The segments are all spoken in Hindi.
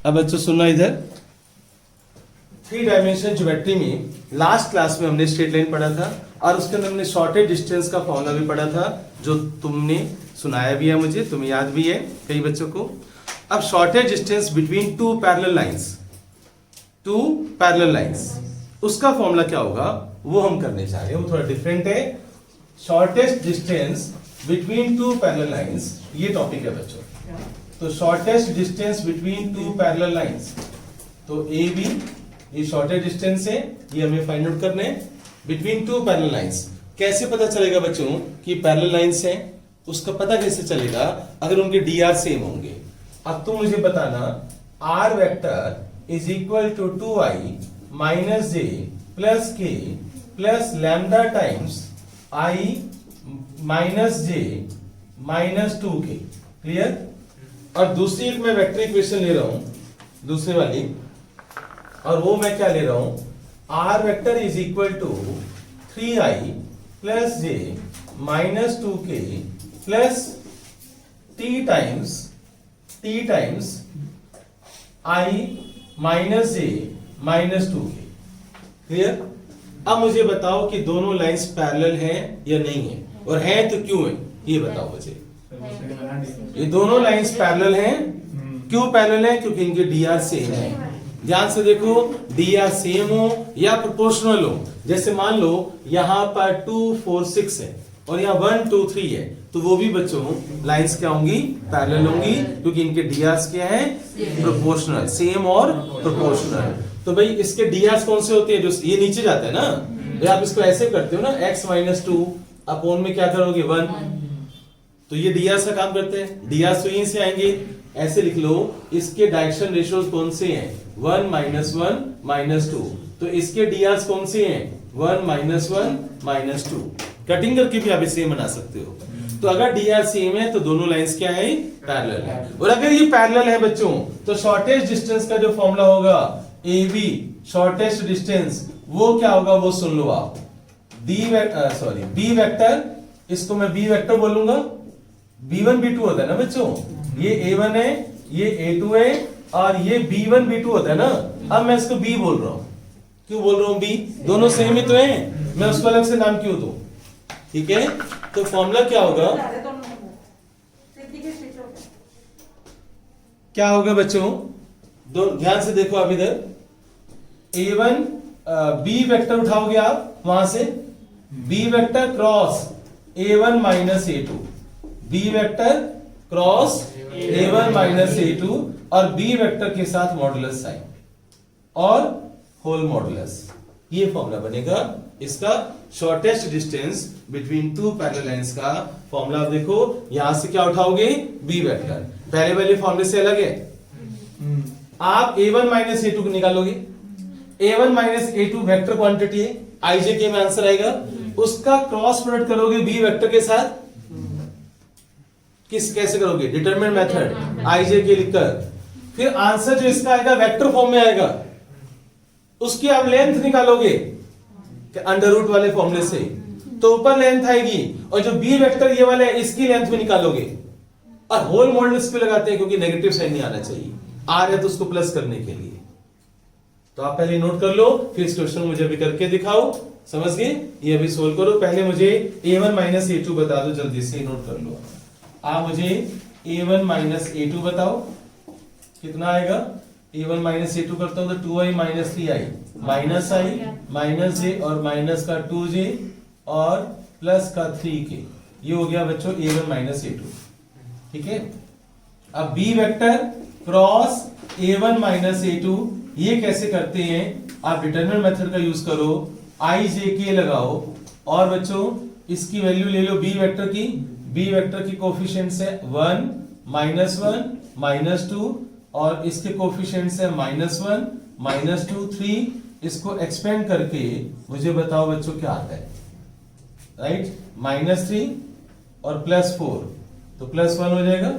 अब बच्चों सुनना इधर, 3 डायमेंशनल ज्योमेट्री में लास्ट क्लास में हमने स्ट्रेट लाइन पढ़ा था और उसके अंदर हमने शॉर्टेज डिस्टेंस का फॉर्मूला भी पढ़ा था, जो तुमने सुनाया भी है, मुझे तुम्हें याद भी है कई बच्चों को। अब shortage distance between two parallel lines, उसका फॉर्मूला क्या होगा वो हम करने जा रहे हैं, वो थोड़ा डिफरेंट है। Shortest distance between two parallel lines, ये टॉपिक है बच्चों। तो shortest distance between two parallel lines, तो ए बी ये शॉर्टेस्ट डिस्टेंस है, ये हमें फाइंड आउट करने हैं बिटवीन टू पैरेलल लाइंस। कैसे पता चलेगा बच्चों कि पैरेलल लाइंस हैं, उसका पता कैसे चलेगा अगर उनके डी आर सेम होंगे। अब तुम मुझे बताना R vector is equal to 2i minus j plus k plus lambda times i minus j minus 2k। Clear? और दूसरी एक मैं वेक्टर इक्वेशन ले रहा हूं, दूसरे वाली, और वो मैं क्या ले रहा हूं, r vector is equal to 3i plus j minus 2k plus t times i minus j minus 2k। Clear? अब मुझे बताओ कि दोनों लाइंस पैरेलल हैं या नहीं है, और हैं तो क्यों है, ये बताओ मुझे। ये दोनों लाइंस पैरेलल हैं, क्यों पैरेलल हैं? क्योंकि इनके डी आर सेम है। ध्यान से देखो, डी आर सेम हो या प्रोपोर्शनल हो, जैसे मान लो यहां पर 2 4 6 है और यहाँ 1 2 3 है, तो वो भी बच्चों लाइंस क्या होंगी, पैरेलल होंगी, क्योंकि इनके डी आर क्या है, प्रोपोर्शनल, सेम और प्रोपोर्शनल। तो भाई इसके डी आर कौन से होते हैं, जो ये नीचे जाता है ना, तो आप इसको ऐसे करते हो ना, x माइनस 2 अपॉन में क्या करोगे 1, तो ये डी आर का काम करते हैं। डी आर तो यहीं से आएंगे, ऐसे लिख लो, इसके डायरेक्शन रेशियोज कौन से हैं, 1 माइनस 1 माइनस 2, तो इसके डी आर कौन से हैं, 1 माइनस 1 माइनस 2। कटिंग करके भी आप इसे बना सकते हो। तो अगर डी आर सेम है तो दोनों लाइंस क्या है, पैरेलल है। और अगर ये पैरेलल है बच्चों, तो शॉर्टेस्ट डिस्टेंस का जो फॉर्मूला होगा ए बी शॉर्टेस्ट डिस्टेंस, वो क्या होगा वो सुन लो आप। बी वेक्टर, इसको मैं बी वेक्टर बोलूंगा, b1 b2 होता है ना बच्चों, ये a1 है, ये a2 है, और ये b1 b2 होता है ना। अब मैं इसको b बोल रहा हूं, क्यों बोल रहा हूं b, दोनों सेम ही तो हैं, मैं उसको अलग से नाम क्यों दूं। ठीक है, तो फॉर्मूला क्या होगा, क्या होगा बच्चों, ध्यान से देखो आप इधर, a1 b वेक्टर उठाओगे आप वहां से, b vector cross a1 minus a2, b vector cross a1 minus a2, और b वेक्टर के साथ मॉडुलस साइन और होल मॉडुलस, ये फॉर्मूला बनेगा इसका shortest distance between two parallel lines का फॉर्मूला। आप देखो यहां से क्या उठाओगे, b वेक्टर, पहले वाले फॉर्मूले से अलग है। आप a1 माइनस a2 को निकालोगे, a1 minus a2 vector quantity है, ijk में आंसर आएगा, उसका क्रॉस प्रोडक्ट करोगे b वेक्टर के साथ, कैसे करोगे, डिटरमिनेंट मेथड ijk लिखकर, फिर आंसर जो इसका आएगा वेक्टर फॉर्म में आएगा, उसकी आप लेंथ निकालोगे अंडर रूट वाले फॉर्मूले से, तो ऊपर लेंथ आएगी, और जो बी वेक्टर ये वाला है इसकी लेंथ भी निकालोगे, और होल मॉडुलस पे लगाते हैं क्योंकि नेगेटिव साइन नहीं आना चाहिए, आर है तो उसको प्लस करने के लिए। तो आप पहले नोट कर लो, फिर इस क्वेश्चन मुझे अभी करके दिखाओ, समझ गए, ये अभी सोल्व करो। पहले मुझे a1 माइनस a2 बता दो, जल्दी से नोट कर लो। आप मुझे a1 माइनस a2 बताओ, कितना आएगा, a1 माइनस a2 करता हूं तो 2i minus 3i minus i minus j और माइनस का 2j और प्लस का 3k, ये हो गया बच्चों a1 माइनस a2। ठीक है, अब b vector cross a1 minus a2, ये कैसे करते हैं, आप डिटरमिनेंट मेथड का यूज करो, ijk लगाओ, और बच्चों इसकी वैल्यू ले लो b वेक्टर की, b वेक्टर की कोफिशिएंट्स है 1 माइनस 1 माइनस 2, और इसके कोफिशिएंट्स है माइनस 1 माइनस 2 3, इसको एक्सपेंड करके मुझे बताओ बच्चों क्या आता है, राइट, माइनस 3 और प्लस 4, तो प्लस 1 हो जाएगा,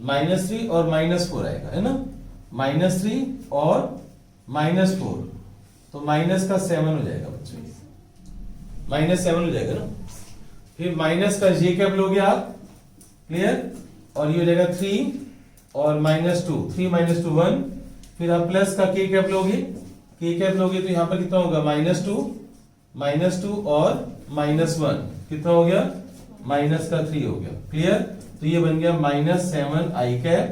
माइनस 3 और माइनस 4 आएगा, है ना, माइनस 3 और माइनस 4, तो माइनस का 7 हो जाएगा बच्चों, माइनस 7 हो जाएगा ना, फिर माइनस का j कैप लोगे आप, क्लियर, और ये हो जाएगा 3 और -2, 3 - 2 1, फिर आप प्लस का k कैप लोगे, तो यहाँ पर कितना होगा -2 और -1 कितना हो गया, माइनस का 3 हो गया। क्लियर? तो ये बन गया -7i कैप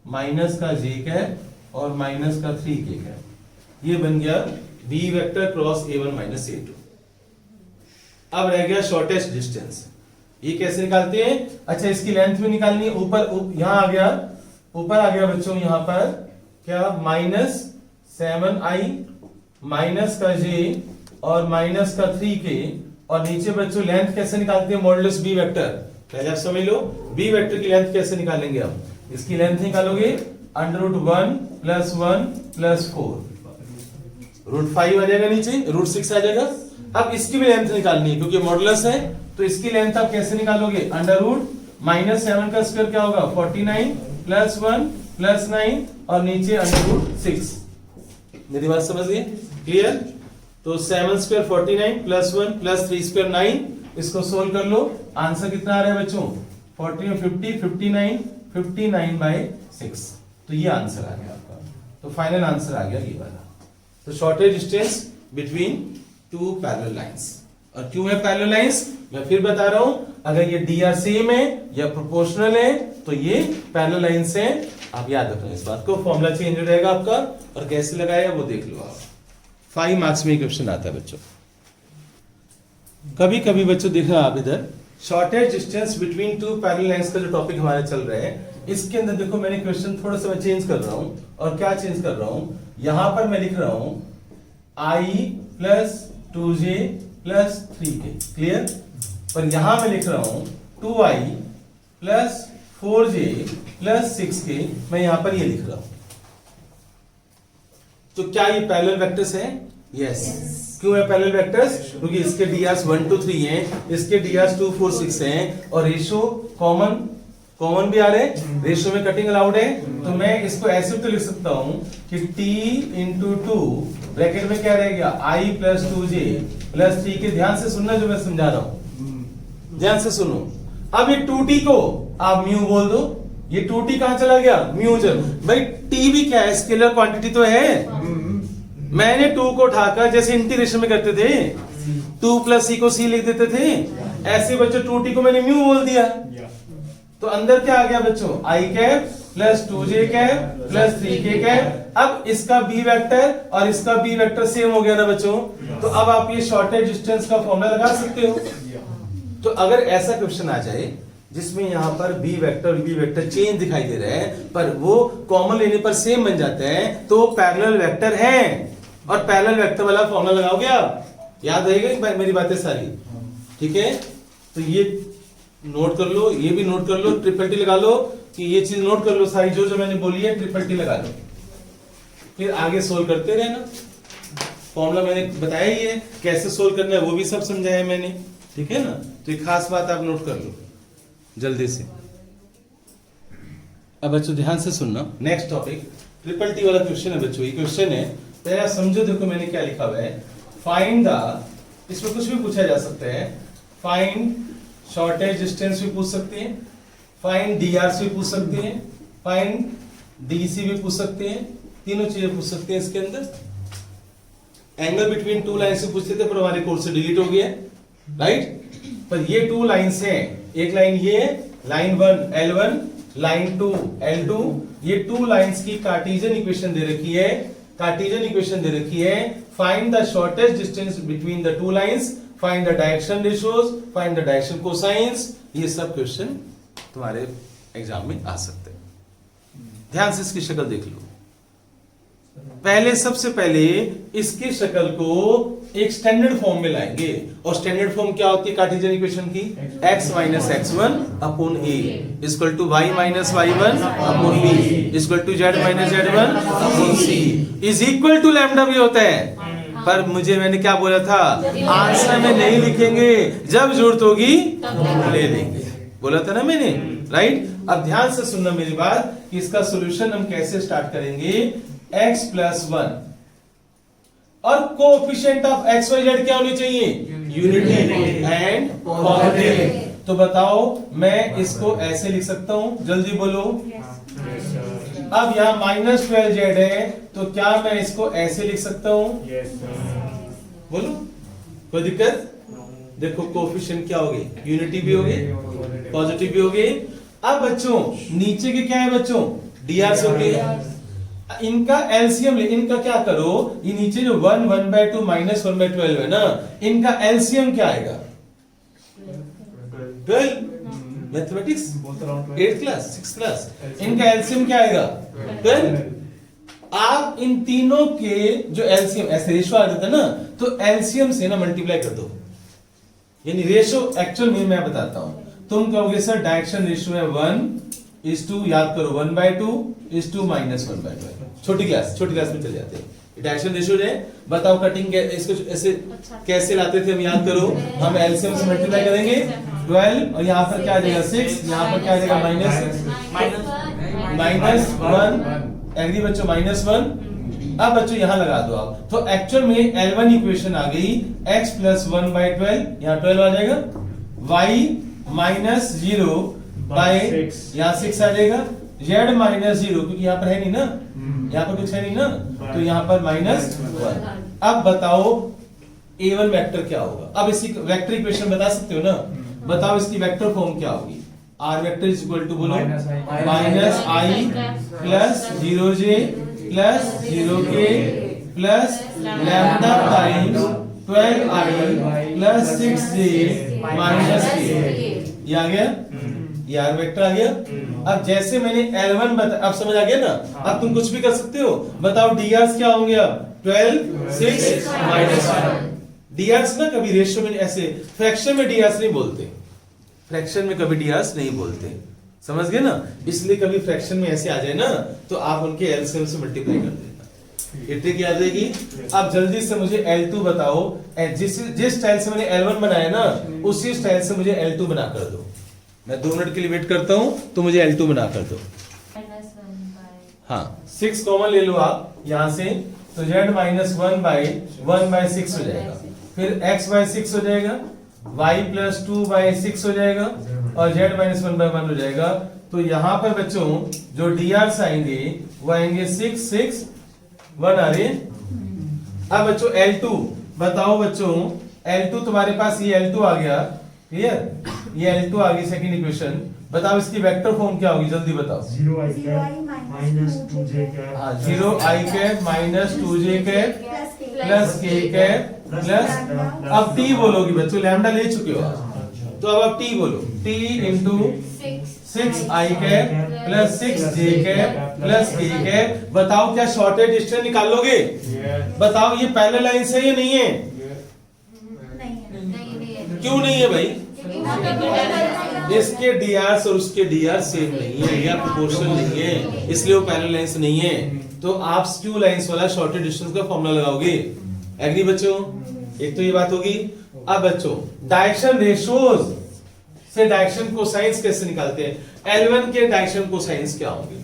माइनस का j कैप और माइनस का 3k कैप। ये बन गया b vector cross a1 - a2। अब रह गया शॉर्टेस्ट डिस्टेंस। ये कैसे निकालते हैं? अच्छा, इसकी लेंथ में निकालनी है। ऊपर यहां ऊपर आ गया बच्चों, यहां पर क्या -7i माइनस का j और माइनस का 3k, और नीचे बच्चों लेंथ कैसे निकालते हैं? Modulus b vector. पहले आप समझ लो b वेक्टर की लेंथ कैसे निकालेंगे। हम इसकी लेंथ निकालोगे √1 + 1 + 4, √5 आ जाएगा, नीचे √6 आ जाएगा। अब इसकी भी लेंथ निकालनी है क्योंकि मॉडुलस है, तो इसकी लेंथ आप कैसे निकालोगे? √-7 का स्क्वायर क्या होगा 49 + 1 + 9 और नीचे √6। मेरी बात समझ गए? क्लियर? तो 7 स्क्वायर 49 + 1 + 3 स्क्वायर 9। इसको सोल्व कर लो, आंसर कितना आ रहा है बच्चों? 40 50 59/6। तो ये आंसर आ गया आपका। तो फाइनल आंसर आ गया ये वाला। तो shortage distance between two parallel lines. और क्यों है पैरेलल लाइंस? मैं फिर बता रहा हूं, अगर ये dr सेम है या प्रोपोर्शनल है तो ये पैरेलल लाइंस है। आप याद रखना इस बात को। फॉर्मूला चेंज हो जाएगा आपका, और कैसे लगाया वो देख लो आप। 5 मार्क्स में क्वेश्चन आता है बच्चों। कभी कभी बच्चों देखना आप इधर, shortage distance between two parallel lines का जो टॉपिक हमारा चल रहा है, इसके अंदर देखो मैंने क्वेश्चन थोड़ा सा मैं चेंज कर रहा हूं। और क्या चेंज कर रहा हूं? यहां पर मैं लिख रहा हूं i + 2j + 3k। क्लियर? पर यहां मैं लिख रहा हूं 2i + 4j + 6k। मैं यहां पर ये लिख रहा हूं। तो क्या ये पैरेलल वेक्टर्स हैं? यस। क्यों है पैरेलल वेक्टर्स? क्योंकि इसके drs 1 2 3 हैं, इसके drs 2 4 6 हैं, और रेशो कॉमन भी आ रहे हैं, रेशो में कटिंग अलाउड है। तो मैं इसको ऐसे तो लिख सकता हूं कि t × 2 ब्रैकेट में क्या रहेगा i + 2j + 3k। ध्यान से सुनना जो मैं समझा रहा हूं, ध्यान से सुनो। अब ये 2t को आप म्यू बोल दो। ये 2t कहां चला गया? म्यू चल। भाई t भी क्या है? स्केलर क्वांटिटी तो है। मैंने 2 को उठाकर जैसे इंटीग्रेशन में करते थे 2 + c को c लिख देते थे, ऐसे बच्चों 2t को मैंने म्यू बोल दिया। तो अंदर क्या आ गया बच्चों? i cap + 2j cap + 3k cap. अब इसका b वेक्टर और इसका b वेक्टर सेम हो गया ना बच्चों। तो अब आप ये शॉर्टेज डिस्टेंस का फॉर्मूला लगा सकते हो। तो अगर ऐसा क्वेश्चन आ जाए जिसमें यहाँ पर b वेक्टर और b वेक्टर चेंज दिखाई दे रहे हैं, पर वो कॉमन लेने पर सेम बन जाते हैं, तो पैरेलल वेक्टर हैं। और पैरेलल वेक्टर वाला फॉर्मूला लगाओगे आप, याद रहेगा मेरी बातें सारी? ठीक है? तो ये नोट कर लो, ये भी नोट कर लो, ट्रिपल टी लगा लो, कि ये चीज नोट कर लो सारी जो मैंने बोली है, ट्रिपल टी लगा लो। फिर आगे सोल्व करते रहना। फॉर्मूला मैंने बताया ही है, कैसे सोल्व करना है वो भी सब समझाया है मैंने। ठीक है ना? तो एक खास बात आप नोट कर लो जल्दी से। अब बच्चों ध्यान से सुनना, नेक्स्ट टॉपिक ट्रिपल टी वाला क्वेश्चन है बच्चों। ये क्वेश्चन है, पहले समझो, देखो मैंने क्या लिखा हुआ है। फाइंड द, इसमें कुछ भी पूछा जा सकता है। फाइंड शॉर्टेज डिस्टेंस भी पूछ सकते हैं, फाइंड dr भी पूछ सकते हैं, फाइंड dc भी पूछ सकते हैं, तीनों चीजें पूछ सकते हैं इसके अंदर। एंगल बिटवीन टू लाइन से पूछते थे, पर हमारे कोर्स से डिलीट हो गया, राइट? पर ये 2 लाइंस हैं, एक लाइन ये लाइन 1 L1, लाइन 2 L2। ये 2 लाइंस की कार्टेशियन इक्वेशन दे रखी है, कार्टेशियन इक्वेशन दे रखी है। Find the shortest distance between the 2 lines, find the direction ratios, find the direction cosines. ये सब क्वेश्चन तुम्हारे एग्जाम में आ सकते हैं। ध्यान से इसकी शक्ल देख लो। पहले सबसे पहले इसकी शक्ल को एक स्टैंडर्ड फॉर्म में लाएंगे, और स्टैंडर्ड फॉर्म क्या होती है कार्टेशियन इक्वेशन की? x - x1 upon a equal to y - y1 upon b equal to z - z1 upon c is equal to lambda भी होता है। पर मैंने क्या बोला था? आंसर में नहीं लिखेंगे, जब जरूरत होगी ले लेंगे, बोला था ना मैंने, राइट? अब ध्यान से सुनना मेरी बात कि इसका सॉल्यूशन हम कैसे स्टार्ट करेंगे। x + 1 और coefficient of x y z क्या होनी चाहिए? Unity and positive. तो बताओ मैं इसको ऐसे लिख सकता हूं, जल्दी बोलो। अब यहाँ -12z है, तो क्या मैं इसको ऐसे लिख सकता हूं? बोलो, कोई दिक्कत? देखो कोफिशिएंट क्या होगी, यूनिटी भी होगी, पॉजिटिव भी होगी। अब बच्चों नीचे के क्या है बच्चों, डीआर होगी। इनका एलसीएम ले, इनका क्या करो, ये नीचे जो 1 1/2 -1/12 है ना, इनका एलसीएम क्या आएगा? 12। Mathematics 8th class 6th class, इनका एलसीएम क्या आएगा? 12। आप इन तीनों के जो एलसीएम ऐसे रेशो आ जाता है ना, तो एलसीएम से ना मल्टीप्लाई कर दो, यानी रेशो एक्चुअल में मैं बताता हूं। तुम कहोगे सर डायरेक्शन रेशो है 1:2, याद करो 1/2 (2 -1/12। छोटी क्लास में चले जाते हैं डायरेक्शन रेशो है। बताओ कटिंग इसको ऐसे कैसे लाते थे हम, याद करो। हम एलसीएम से मल्टीप्लाई करेंगे 12 और यहाँ पर क्या आ जाएगा 6, यहाँ पर क्या आ जाएगा -1। एग्री बच्चों, -1। अब बच्चों यहाँ लगा दो आप, तो एक्चुअल में L1 इक्वेशन आ गई x + 1/12, यहाँ 12 आ जाएगा, y -0/, यहाँ 6 आ जाएगा, z -0 क्योंकि यहाँ पर है नहीं ना, यहाँ पर कुछ है नहीं ना, तो यहाँ पर -1। अब बताओ A1 वेक्टर क्या होगा? अब इसी वेक्टर इक्वेशन बता सकते हो ना, बताओ इसकी वेक्टर फॉर्म क्या होगी? R vector is equal to बोलो -i + 0j + 0k + lambda times 12i + 6j - k। ये आ गया, ये R वेक्टर आ गया। अब जैसे मैंने L1 बता, अब समझ आ गया ना, अब तुम कुछ भी कर सकते हो। बताओ डीआर्स क्या होंगे अब? 12 6 -1। डीआर्स ना कभी रेशियो में ऐसे, फ्रैक्शन में डीआर्स नहीं बोलते, फ्रैक्शन में कभी डीआर्स नहीं बोलते, समझ गए ना। इसलिए कभी फ्रैक्शन में ऐसे आ जाए ना, तो आप उनके एलसीएम से मल्टीप्लाई कर देना, ये ट्रिक याद रहेगी। अब जल्दी से मुझे L2 बताओ, जिस स्टाइल से मैंने L1 बनाया ना, उसी स्टाइल से मुझे L2 बना कर दो। मैं 2 मिनट के लिए वेट करता हूं, तो मुझे L2 बना कर दो। हाँ 6 कॉमन ले लो आप यहां से, तो z -1/1/6 हो जाएगा, फिर x/6 हो जाएगा, y + 2/6 हो जाएगा, और z -1/1 हो जाएगा। तो यहां पर बच्चों जो डीआर आएंगे वो आएंगे 6 6 1 आ रहे। अब बच्चों L2 बताओ, बच्चों L2 तुम्हारे पास ये L2 आ गया, क्लियर, ये L2 आ गई सेकंड इक्वेशन। बताओ इसकी वेक्टर फॉर्म क्या होगी, जल्दी बताओ। 0i - 2j cap. हाँ 0i cap - 2j cap plus k cap plus, अब t बोलोगी बच्चों, लैम्डा ले चुके हो आप, तो अब t बोलो, t * 6i cap plus 6j cap plus k cap. बताओ क्या शॉर्टेज डिस्टेंस निकाल लोगे? बताओ ये पैरेलल लाइन से या नहीं है? क्यों नहीं है भाई? इसके डीआर और उसके डीआर सेम नहीं है, या प्रोपोर्शनल नहीं है, इसलिए वो पैरेलल लाइंस नहीं है। तो आप स्क्यू लाइंस वाला शॉर्टेज डिस्टेंस का फॉर्मूला लगाओगे। एग्री बच्चों? एक तो ये बात होगी। अब बच्चों डायरेक्शन रेशियोज से डायरेक्शन कोसाइंस कैसे निकालते हैं? L1 के डायरेक्शन कोसाइंस क्या होंगे?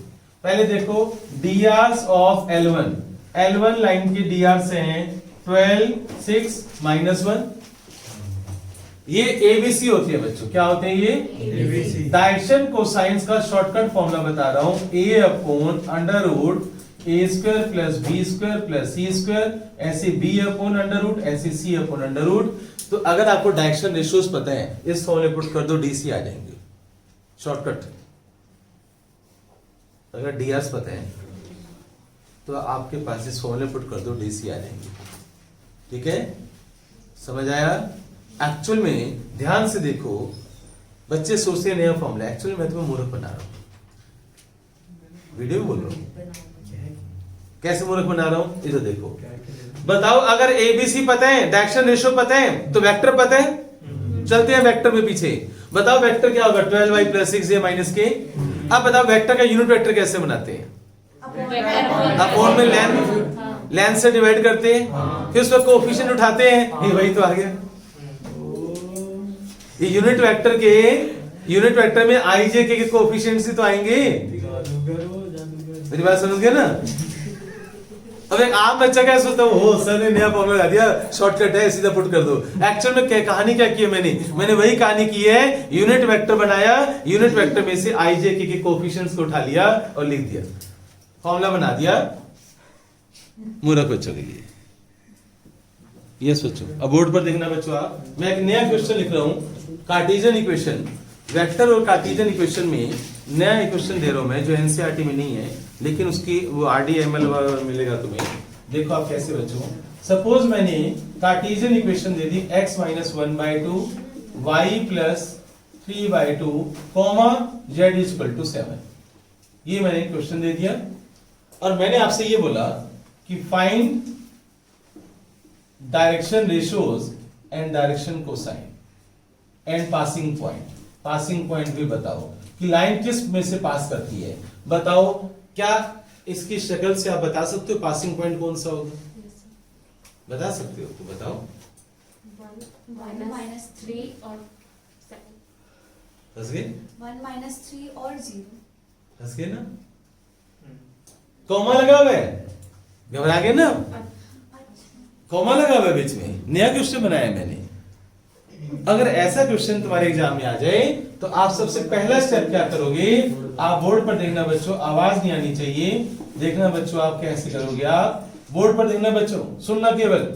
पहले देखो डीआर ऑफ L1 लाइन के डीआर से हैं 12 6 -1। ये एबीसी होती है बच्चों, क्या होते हैं ये? एबीसी। डायरेक्शन कोसाइंस का शॉर्टकट फॉर्मूला बता रहा हूं, a/√a² + b² + c², ऐसे b/√, ऐसे c/√। तो अगर आपको डायरेक्शन रेशियोज पता है, इस फॉर्मूले पुट कर दो, डीसी आ जाएंगे शॉर्टकट। अगर डीआर पता है तो आपके पास इस फॉर्मूले पुट कर दो, डीसी आ जाएंगे। ठीक है, समझ आया? एक्चुअल में ध्यान से देखो, बच्चे सोचते हैं नया फॉर्मूला, एक्चुअली मैं तुम्हें मूर्ख बना रहा हूं, वीडियो बोल रहा हूं। कैसे मूर्ख बना रहा हूं? इधर देखो, बताओ अगर एबीसी पता है, डायरेक्शन रेशियो पता है, तो वेक्टर पता है। चलते हैं वेक्टर में पीछे। बताओ वेक्टर क्या होगा? 12y + 6j - k। अब बताओ वेक्टर का यूनिट वेक्टर कैसे बनाते हैं? अपॉन में लेंथ से डिवाइड करते हैं, फिर उसका कोएफिशिएंट उठाते हैं, ये वही तो आ गया। ये यूनिट वेक्टर में i j k के कोएफिशिएंट्स ही तो आएंगे। मेरी बात समझ गए ना? अब एक आम बच्चा क्या सोचता है, हो सर ने नया फॉर्मूला ला दिया, शॉर्टकट है, सीधा पुट कर दो। एक्चुअल में क्या कहानी क्या की है मैंने वही कहानी की है, यूनिट वेक्टर बनाया, यूनिट वेक्टर में से i j के कोएफिशिएंट्स को उठा लिया और लिख दिया, फॉर्मूला बना दिया मूर्ख बच्चों के लिए। यस बच्चों, अब बोर्ड पर देखना बच्चों आप, मैं एक नया क्वेश्चन लिख रहा हूं, कार्टेशियन इक्वेशन, वेक्टर और कार्टेशियन इक्वेशन में नया इक्वेशन दे रहा हूं मैं, जो एनसीईआरटी में नहीं है, लेकिन उसकी वो आरडीएमएल मिलेगा तुम्हें। देखो आप कैसे बच्चों, सपोज मैंने कार्टेशियन इक्वेशन दे दी x minus 1/2 y plus 3/2 comma z equal to 7, ये मैंने क्वेश्चन दे दिया और मैंने आपसे ये बोला कि find direction ratios and direction cosine and passing point, passing point भी बताओ कि लाइन किस में से पास करती है, बताओ। क्या इसकी शक्ल से आप बता सकते हो पासिंग पॉइंट कौन सा होगा? बता सकते हो तो बताओ। 1 minus 3 और 7। हंस गए? 1 minus 3 और 0। हंस गए ना? कॉमा लगा हुआ है, घबरा गए ना? कॉमा लगा हुआ है बीच में, नया क्वेश्चन बनाया मैंने। अगर ऐसा क्वेश्चन तुम्हारे एग्जाम में आ जाए तो आप सबसे पहला स्टेप क्या करोगे, आप बोर्ड पर देखना बच्चों, आवाज नहीं आनी चाहिए, देखना बच्चों आप कैसे करोगे, आप बोर्ड पर देखना बच्चों, सुनना केवल।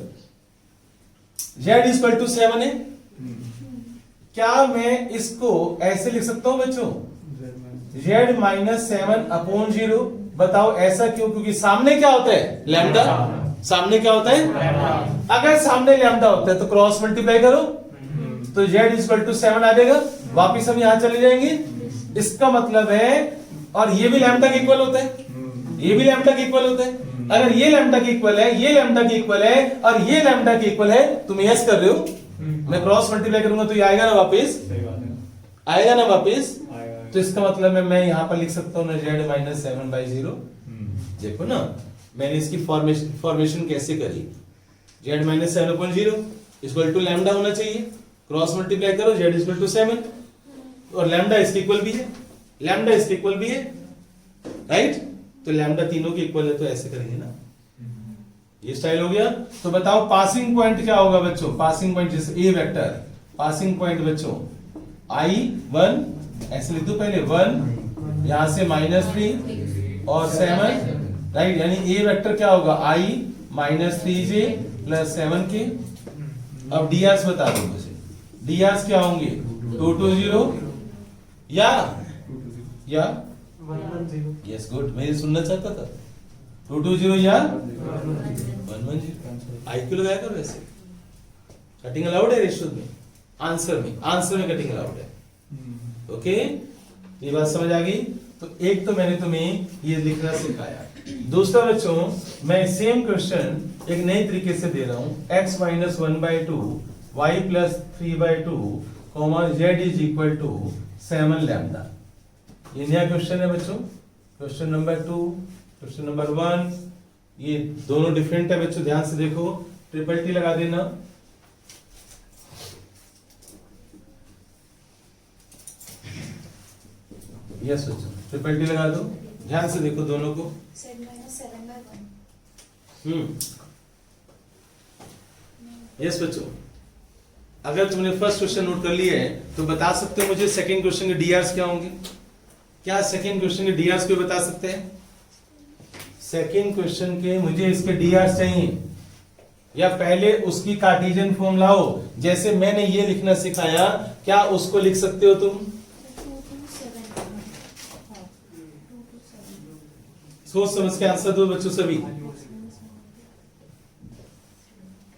z इक्वल टू 7 है, क्या मैं इसको ऐसे लिख सकता हूं बच्चों, z माइनस 7 अपॉन 0? बताओ ऐसा क्यों? क्योंकि सामने क्या होता है, लैम्डा, सामने क्या होता है, अगर सामने लैम्डा होता है तो क्रॉस मल्टीप्लाई करो तो z इक्वल टू 7 आ जाएगा, वापिस हम यहां चले जाएंगे। इसका मतलब है, और ये भी लैम्डा के इक्वल होता है, ये भी लैम्डा के इक्वल होता है। अगर ये लैम्डा के इक्वल है, ये लैम्डा के इक्वल है और ये लैम्डा के इक्वल है, तुम यस कर रहे हो, मैं क्रॉस मल्टीप्लाई करूंगा तो ये आएगा ना वापिस, आएगा ना वापिस। तो इसका मतलब है मैं यहां पर लिख सकता हूं ना z माइनस 7/0। देखो ना मैंने इसकी फॉर्मेशन कैसे करी, z minus 7/0 equal to lambda होना चाहिए, क्रॉस मल्टीप्लाई करो z इक्वल टू 7 और लैम्डा इसके इक्वल भी है, लैम्डा इसके इक्वल भी है, राइट? तो लैम्डा तीनों के इक्वल है तो ऐसे करेंगे ना, ये स्टाइल हो गया। तो बताओ पासिंग पॉइंट क्या होगा बच्चों, पासिंग पॉइंट जैसे ए वेक्टर, पासिंग पॉइंट बच्चों I1 ऐसे लिख दो पहले, 1 यहां से -3 और 7, राइट? यानी ए वेक्टर क्या होगा, I minus 3j plus 7k। अब डीआर्स बता दो मुझे, डीआर्स क्या होंगे, 2 2 0 या 110। यस गुड, मैं ये सुनना चाहता था, 2 2 0 या 1 1 0। आई क्यों लगाया कर, वैसे कटिंग अलाउड है रेशियो में, आंसर में कटिंग अलाउड है। ओके, ये बात समझ आ गई। तो एक तो मैंने तुम्हें ये लिखना सिखाया, दूसरा बच्चों मैं सेम क्वेश्चन एक नए तरीके से दे रहा हूं, x minus 1/2 y plus 3/2 comma z is equal to 7 lambda. ये नया क्वेश्चन है बच्चों, क्वेश्चन नंबर 2, क्वेश्चन नंबर 1, ये दोनों डिफरेंट है बच्चों, ध्यान से देखो, ट्रिपल टी लगा देना। यस बच्चों, ट्रिपल टी लगा दो, ध्यान से देखो दोनों को। z minus 7/1। यस बच्चों, अगर तुमने फर्स्ट क्वेश्चन नोट कर लिया है तो बता सकते हो मुझे सेकंड क्वेश्चन के डीआरस क्या होंगे? क्या सेकंड क्वेश्चन के डीआरस को बता सकते हैं? सेकंड क्वेश्चन के मुझे इसके डीआरस चाहिए, या पहले उसकी कार्टेशियन फॉर्म लाओ, जैसे मैंने ये लिखना सिखाया, क्या उसको लिख सकते हो तुम? 2 to 7। सोच समझ के आंसर दो बच्चों, सभी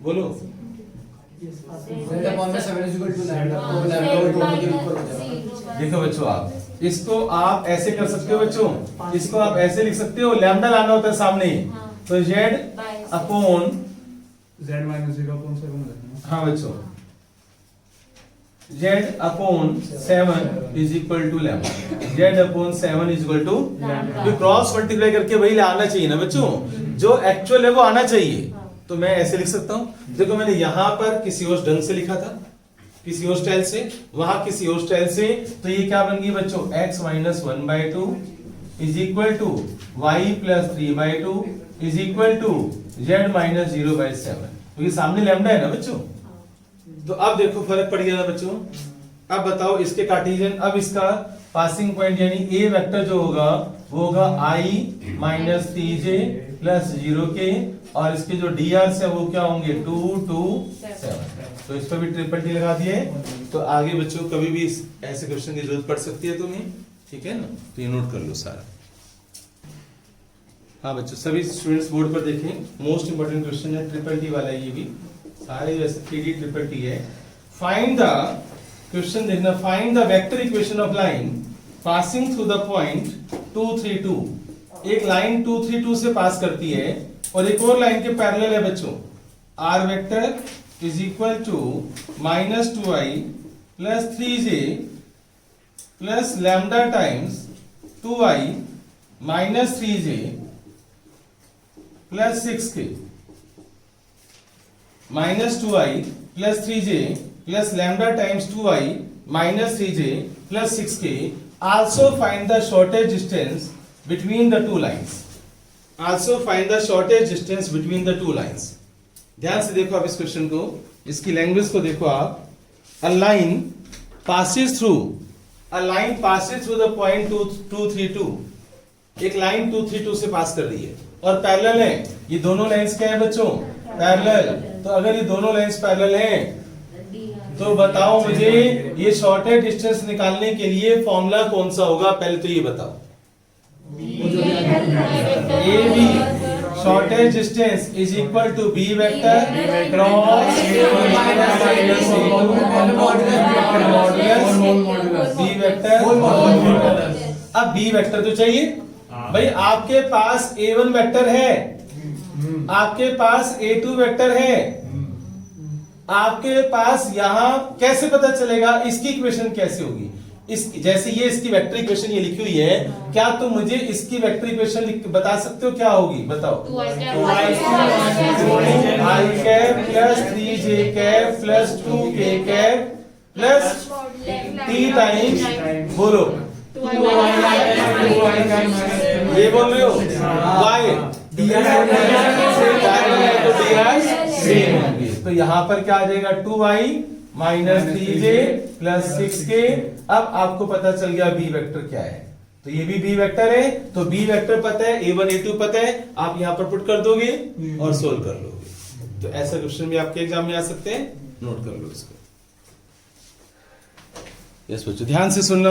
बोलो। देखो बच्चों, आप इसको आप ऐसे कर सकते हो बच्चों, इसको आप ऐसे लिख सकते हो, लैम्डा लाना होता है सामने, तो z अपॉन z माइनस 0.7। हाँ बच्चों, z upon 7 is equal to lambda, z upon 7 is equal to, तो क्रॉस मल्टीप्लाई करके वही आना चाहिए ना बच्चों, जो एक्चुअल है वो आना चाहिए। तो मैं ऐसे लिख सकता हूं, देखो मैंने यहां पर किसी और ढंग से लिखा था, किसी और स्टाइल से, वहां किसी और स्टाइल से, तो ये क्या बन गई बच्चों, x minus 1/2 is equal to y plus 3/2 is equal to z minus 0/7, क्योंकि सामने लैम्डा है ना बच्चों। तो अब देखो फर्क पड़ गया ना बच्चों। अब बताओ इसके कार्टेशियन, अब इसका पासिंग पॉइंट यानी ए वेक्टर जो होगा वो होगा i minus 3j plus 0k, और इसके जो dr से वो क्या होंगे 2 2 7। तो इस पर भी ट्रिपल टी लगा दिए। तो आगे बच्चों कभी भी ऐसे क्वेश्चन की जरूरत पड़ सकती है तुम्हें, ठीक है ना, तो ये नोट कर लो सारा। हाँ बच्चों सभी स्टूडेंट्स बोर्ड पर देखें, मोस्ट इंपोर्टेंट क्वेश्चन है, ट्रिपल टी वाला है ये भी, सारे वैसे 3D ट्रिपल टी है। फाइंड द क्वेश्चन देखना, find the vector equation of line passing through the point 2 3 2। एक लाइन 2 3 2 से पास करती है और एक और लाइन के पैरेलल है बच्चों। r vector is equal to minus 2i plus 3j plus lambda times 2i minus 3j plus 6k minus 2i plus 3j plus lambda times 2i minus 3j plus 6k। Also find the shortage distance between the two lines. Also find the shortage distance between the two lines. ध्यान से देखो आप इस क्वेश्चन को, इसकी लैंग्वेज को देखो आप। A line passes through, a line passes through the point 2 3 2। एक लाइन 2 3 2 से पास कर रही है और पैरेलल है। ये दोनों लाइंस क्या है बच्चों? पैरेलल। तो अगर ये दोनों लाइंस पैरेलल हैं तो बताओ मुझे ये शॉर्टेज डिस्टेंस निकालने के लिए फॉर्मूला कौन सा होगा? पहले तो ये बताओ। A B shortage distance is equal to B vector cross B vector. अब बी वेक्टर तो चाहिए भाई, आपके पास A1 वेक्टर है, आपके पास A2 वेक्टर है, आपके पास यहां कैसे पता चलेगा इसकी इक्वेशन कैसे होगी? इस जैसे ये इसकी वेक्टर इक्वेशन ये लिखी हुई है, क्या तुम मुझे इसकी वेक्टर इक्वेशन बता सकते हो क्या होगी? बताओ। i cap plus 3j cap plus 2k cap plus t times, बोलो ये बोल रहे हो y तो यहाँ पर क्या आ जाएगा 2i minus 3j plus 6k। अब आपको पता चल गया बी वेक्टर क्या है। तो ये भी बी वेक्टर है, तो बी वेक्टर पता है, A1 A2 पता है, आप यहाँ पर पुट कर दोगे और सोल्व कर लोगे। तो ऐसा क्वेश्चन भी आपके एग्जाम में आ सकते हैं, नोट कर लो इसको। यस बच्चों ध्यान से सुनना,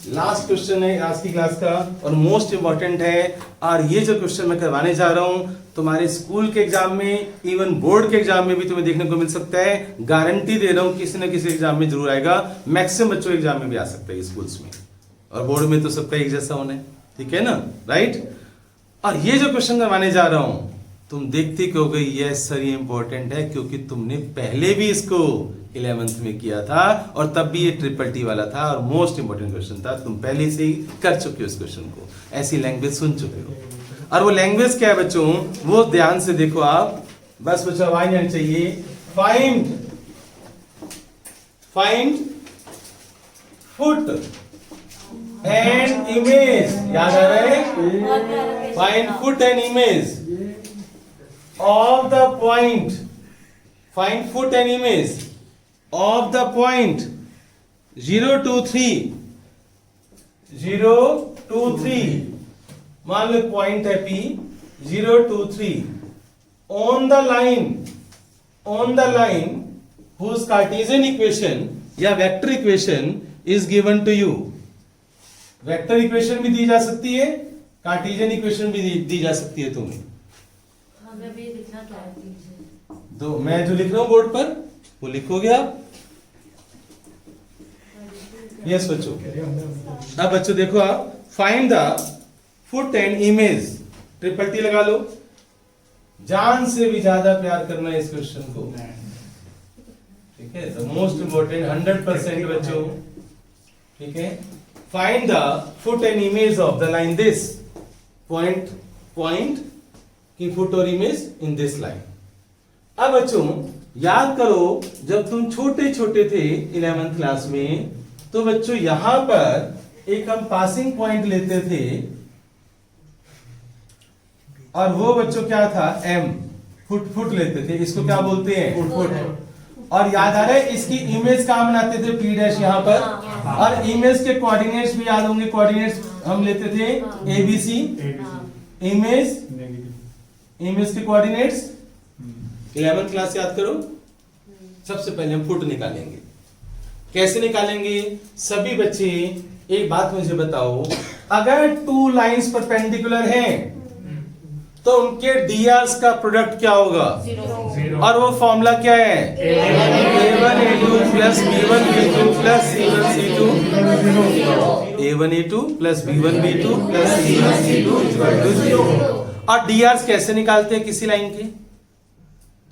लास्ट क्वेश्चन है आज की क्लास का और मोस्ट इंपॉर्टेंट है। और ये जो क्वेश्चन मैं करवाने जा रहा हूं तुम्हारे स्कूल के एग्जाम में, इवन बोर्ड के एग्जाम में भी तुम्हें देखने को मिल सकता है। गारंटी दे रहा हूं किसी न किसी एग्जाम में जरूर आएगा, मैक्सिमम बच्चों के एग्जाम में भी आ सकता है स्कूल्स में, और बोर्ड में तो सबका एक जैसा होना है, ठीक है ना, राइट। और ये जो क्वेश्चन करवाने जा रहा हूं तुम देखते कहोगे यस सर ये इंपॉर्टेंट है, क्योंकि तुमने पहले भी इसको 11th में किया था और तब भी ये ट्रिपल टी वाला था और मोस्ट इंपॉर्टेंट क्वेश्चन था। तुम पहले से ही कर चुके हो इस क्वेश्चन को, ऐसी लैंग्वेज सुन चुके हो। और वो लैंग्वेज क्या है बच्चों, वो ध्यान से देखो आप, बस बच्चों आवाज आनी चाहिए। फाइंड फुट एंड इमेज, याद आ रहा है? Find foot and image of the point, find foot and image of the point 0 2 3 0 2 3। मान लो पॉइंट है P 0 2 3 on the line whose Cartesian equation या vector equation is given to you। Vector equation भी दी जा सकती है, कार्टेशियन इक्वेशन भी दी जा सकती है तुम्हें। तो मैं जो लिख रहा हूं बोर्ड पर वो लिखोगे आप। यस बच्चों, अब बच्चों देखो आप, find the foot and image, triple T लगा लो। जान से भी ज्यादा प्यार करना है इस क्वेश्चन को, ठीक है, द मोस्ट इंपोर्टेंट 100% बच्चों, ठीक है। Find the foot and image of the line this point की फुट और इमेज इन दिस लाइन। अब बच्चों याद करो जब तुम छोटे छोटे थे 11th क्लास में, तो बच्चों यहां पर एक हम पासिंग पॉइंट लेते थे और वो बच्चों क्या था m, फुट लेते थे, इसको क्या बोलते हैं फुट। और याद आ रहा है इसकी इमेज कहाँ बनाते थे p डैश यहाँ पर, और इमेज के कोऑर्डिनेट्स भी याद होंगे, कोऑर्डिनेट्स हम लेते थे abc, इमेज के कोऑर्डिनेट्स 11th क्लास याद करो। सबसे पहले हम फुट निकालेंगे। कैसे निकालेंगे सभी बच्चे, एक बात मुझे बताओ, अगर टू लाइंस परपेंडिकुलर हैं तो उनके डीआरस का प्रोडक्ट क्या होगा, जीरो। और वो फॉर्मूला क्या है, a1 a2 plus b1 b2 plus c1 c2, a1 a2 plus b1 b2 plus c1 c2 equal to 0। और डीआरस कैसे निकालते हैं किसी लाइन के,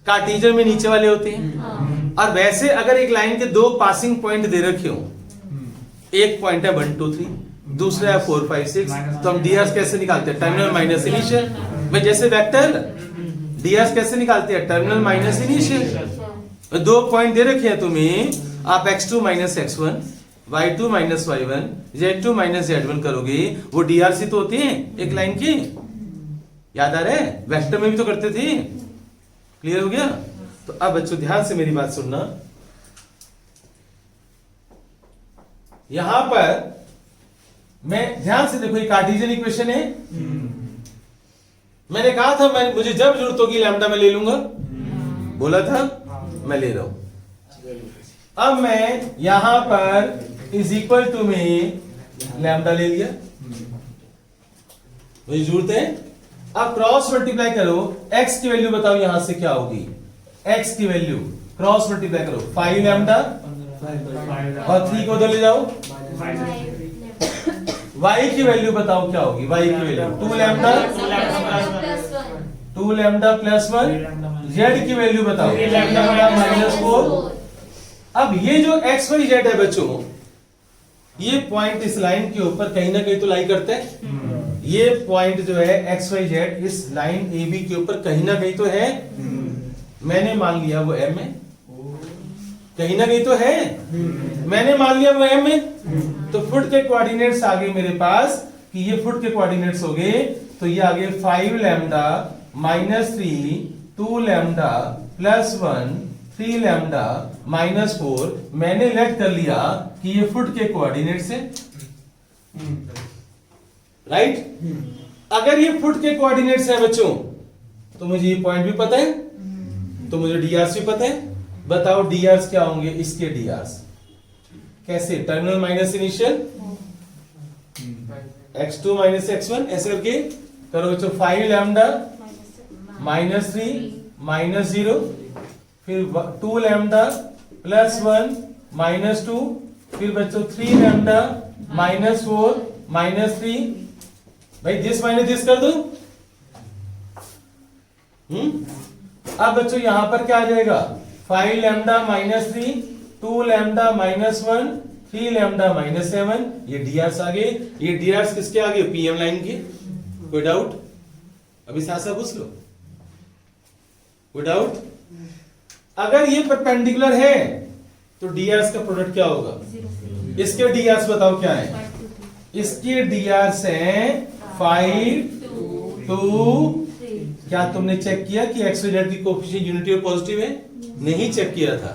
कार्टेशियन में नीचे वाले होते हैं। और वैसे अगर एक लाइन के दो पासिंग पॉइंट दे रखे हो, एक पॉइंट है 1 2 3, दूसरा है 4 5 6, तो हम डीआरस कैसे निकालते हैं, टर्मिनल माइनस इनिशियल। भाई जैसे वेक्टर डीआरस कैसे निकालते हैं, टर्मिनल माइनस इनिशियल। दो पॉइंट दे रखे हैं तुम्हें, आप x2 minus x1, y2 minus y1, z2 minus z1 करोगे, वो डीआरसी तो होते हैं एक लाइन के। याद आ रहा है, वेक्टर में भी तो करते थे। क्लियर हो गया? तो अब बच्चों ध्यान से मेरी बात सुनना, यहां पर मैं ध्यान से देखो, ये कार्टेशियन इक्वेशन है। मैंने कहा था मुझे जब जरूरत होगी लैम्डा मैं ले लूंगा, बोला था, मैं ले रहा हूं। अब मैं यहां पर इज इक्वल टू में लैम्डा ले लिया, मुझे जरूरत है। अब क्रॉस मल्टीप्लाई करो, x की वैल्यू बताओ यहां से क्या होगी, x की वैल्यू क्रॉस मल्टीप्लाई करो, 5 लैम्डा और 3 को उधर ले जाओ। y की वैल्यू बताओ क्या होगी, y की वैल्यू 2 लैम्डा प्लस 1, z की वैल्यू बताओ लैम्डा माइनस 4। अब ये जो x y z है बच्चों, ये पॉइंट इस लाइन के ऊपर कहीं ना कहीं तो लाई करते हैं। ये पॉइंट जो है एक्स वाई जेड इस लाइन ए बी के ऊपर कहीं ना कहीं तो है। मैंने मान लिया वो एम है, कहीं ना कहीं तो है, मैंने मान लिया वो एम है। तो फुट के कोऑर्डिनेट्स आ गए मेरे पास, कि ये फुट के कोऑर्डिनेट्स हो गए, तो ये आ गए 5 lambda minus 3, 2 lambda plus 1, 3 lambda minus 4। मैंने लेट कर लिया कि ये फुट के कोऑर्डिनेट्स है, राइट। अगर ये फुट के कोऑर्डिनेट्स है बच्चों, तो मुझे ये पॉइंट भी पता है, तो मुझे डीआरस भी पता है। बताओ डीआरस क्या होंगे इसके डीआरस, कैसे, terminal minus initial, x2 minus x1 ऐसे करके करो बच्चों। 5 लैम्डा माइनस 3 माइनस 0, फिर 2 लैम्डा प्लस 1 माइनस 2, फिर बच्चों 3 लैम्डा माइनस 4 माइनस 3। भाई दिस माइनस दिस कर दो। अब बच्चों यहां पर क्या आ जाएगा, 5 lambda minus 3, 2 lambda minus 1, 3 lambda minus 7। ये डीआरस आ गए। ये डीआरस किसके आ गए, पीएम लाइन के। कोई डाउट? अभी साथ पूछ लो, कोई डाउट? अगर ये परपेंडिकुलर है तो डीआरस का प्रोडक्ट क्या होगा, इसके डीआरस बताओ क्या है। इसके डीआरस है 5 2। क्या तुमने चेक किया कि एक्स वाई जेड की कोएफिशिएंट यूनिटी और पॉजिटिव है? नहीं चेक किया था,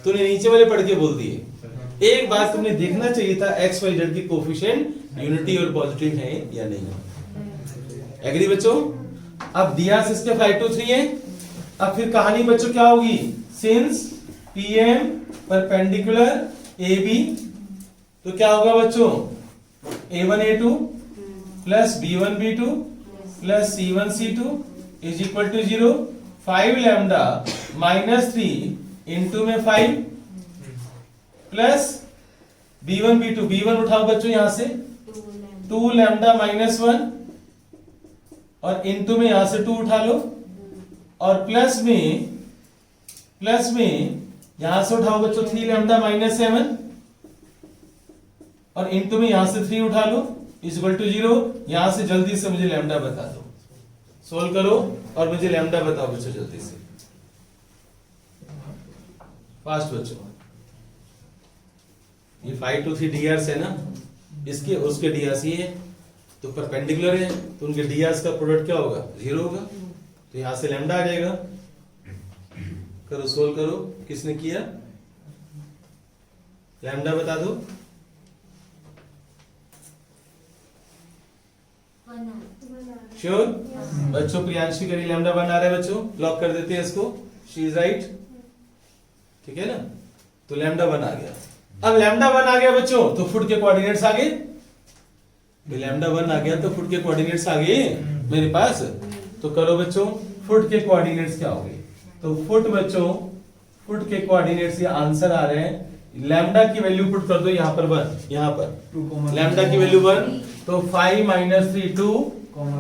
तूने नीचे वाले पढ़ के बोल दिए। एक बार तुमने देखना चाहिए था एक्स वाई जेड की कोएफिशिएंट यूनिटी और पॉजिटिव है या नहीं। एग्री बच्चों? अब डीआरस इसके 5 2 3 है। अब फिर कहानी बच्चों क्या होगी, since PM perpendicular A B, तो क्या होगा बच्चों, a1 a2 plus b1 b2 plus c1 c2 is equal to 0। 5 lambda minus 3 into में 5 प्लस b1 b2, b1 उठाओ बच्चों यहां से, 2 लैम्डा माइनस 1 और इंटू में यहां से 2 उठा लो, और प्लस में यहां से उठाओ बच्चों 3 लैम्डा माइनस 7 और इंटू में यहां से 3 उठा लो, इज इक्वल टू 0। यहां से जल्दी से मुझे लैम्डा बता दो, सोल्व करो और मुझे लैम्डा बताओ बच्चों जल्दी से, फास्ट बच्चों। ये 5 2 3 डीआरस है ना, इसके उसके डीआरस ये है, तो परपेंडिकुलर है तो उनके ds का प्रोडक्ट क्या होगा 0 होगा, तो यहां से लैम्डा आ जाएगा। करो सोल्व करो, किसने किया लैम्डा बता दो। श्योर बच्चों, प्रियांशी करी लैम्डा 1 आ रहा है बच्चों, लॉक कर देते हैं इसको, शी इज राइट, ठीक है ना। तो लैम्डा 1 आ गया। अब लैम्डा 1 आ गया बच्चों तो फुट के कोऑर्डिनेट्स आ गए, लैम्डा 1 आ गया तो फुट के कोऑर्डिनेट्स आ गए मेरे पास। तो करो बच्चों फुट के कोऑर्डिनेट्स क्या हो गए, तो फुट बच्चों फुट के कोऑर्डिनेट्स ये आंसर आ रहे हैं। लैम्डा की वैल्यू पुट कर दो यहाँ पर 1, यहाँ पर लैम्डा की वैल्यू 1, तो 5 - 3 2,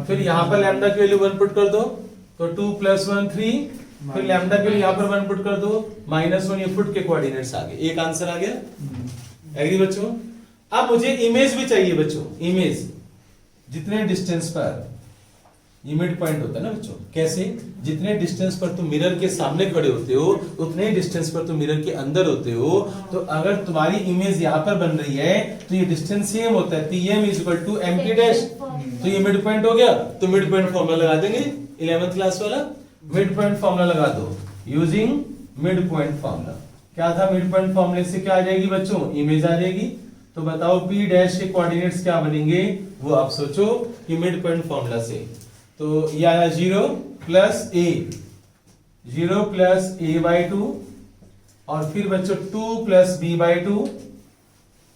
फिर यहाँ पर लैम्डा की वैल्यू 1 पुट कर दो, तो 2 + 1 3, फिर लैम्डा के लिए यहाँ पर 1 पुट कर दो, -1, ये फुट के कोऑर्डिनेट्स आ गए, एक आंसर आ गया। एग्री बच्चों। अब मुझे इमेज भी चाहिए बच्चों, इमेज जितने डिस्टेंस पर, ये मिड पॉइंट होता है ना बच्चों, कैसे, जितने डिस्टेंस पर तुम मिरर के सामने खड़े होते हो उतने ही डिस्टेंस पर तुम मिरर के अंदर होते हो। तो अगर तुम्हारी इमेज यहाँ पर बन रही है तो ये डिस्टेंस सेम होता है, Pm = mp', तो ये मिड पॉइंट हो गया। तो मिड पॉइंट फॉर्मूला लगा देंगे 11th क्लास वाला, मिड पॉइंट फॉर्मूला लगा दो यूजिंग मिड पॉइंट फॉर्मूला। क्या था मिड पॉइंट फॉर्मूले से, क्या आ जाएगी बच्चों, इमेज आ जाएगी। तो बताओ P' के कोऑर्डिनेट्स क्या बनेंगे, वो आप सोचो कि मिड पॉइंट फॉर्मूला से। तो ये आया 0 + a, 0 + a/2, और फिर बच्चों 2 + b/2,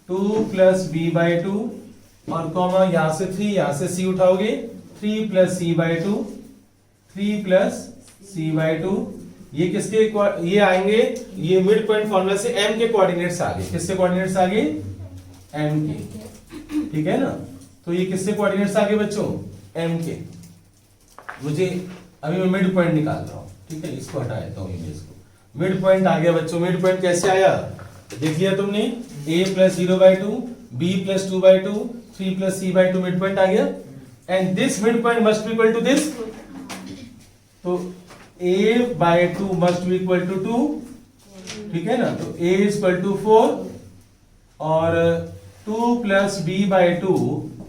2 + b/2, और कॉमा यहां से 3, यहां से c उठाओगे, 3 + c/2, 3 + c/2। ये किसके ये आएंगे, ये मिड पॉइंट फॉर्मूला से m के कोऑर्डिनेट्स आ गए। किसके कोऑर्डिनेट्स आ गए, m के, ठीक है ना। तो ये किसके कोऑर्डिनेट्स आ गए बच्चों, m के। मुझे अभी मैं मिड पॉइंट निकाल रहा हूं, ठीक है, इसको हटा देता हूं इमेज को। मिड पॉइंट आ गया बच्चों। मिड पॉइंट कैसे आया, देख लिया तुमने, a + 0/2, b + 2/2, 3 + c/2 mid point आ गया। And this mid point must be equal to this, तो a/2 must be equal to 2, ठीक है ना। तो a = 4 और 2 + b/2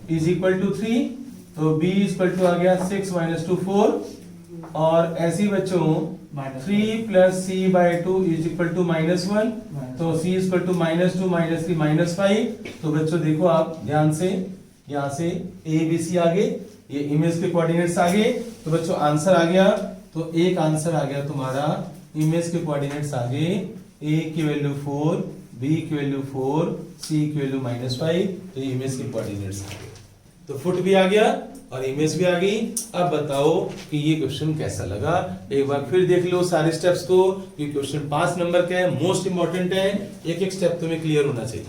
= 3, तो b = आ गया 6 - 2 4, और ऐसे ही बच्चों 3 + c/2 = -1, तो c = -2 - 3 - 5। तो बच्चों देखो आप ध्यान से, यहां से a b c आ गए, ये इमेज के कोऑर्डिनेट्स आ गए। तो बच्चों आंसर आ गया, तो एक आंसर आ गया तुम्हारा, इमेज के कोऑर्डिनेट्स आ गए, a की वैल्यू 4, b की वैल्यू 4, c की वैल्यू -5, तो ये इमेज के कोऑर्डिनेट्स आ गए। तो फुट भी आ गया और इमेज भी आ गई। अब बताओ कि ये क्वेश्चन कैसा लगा, एक बार फिर देख लो सारे स्टेप्स को। ये क्वेश्चन 5 नंबर का है, मोस्ट इंपॉर्टेंट है, एक एक स्टेप तुम्हें क्लियर होना चाहिए।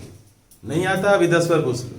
नहीं आता अभी 10 बार पूछ लो।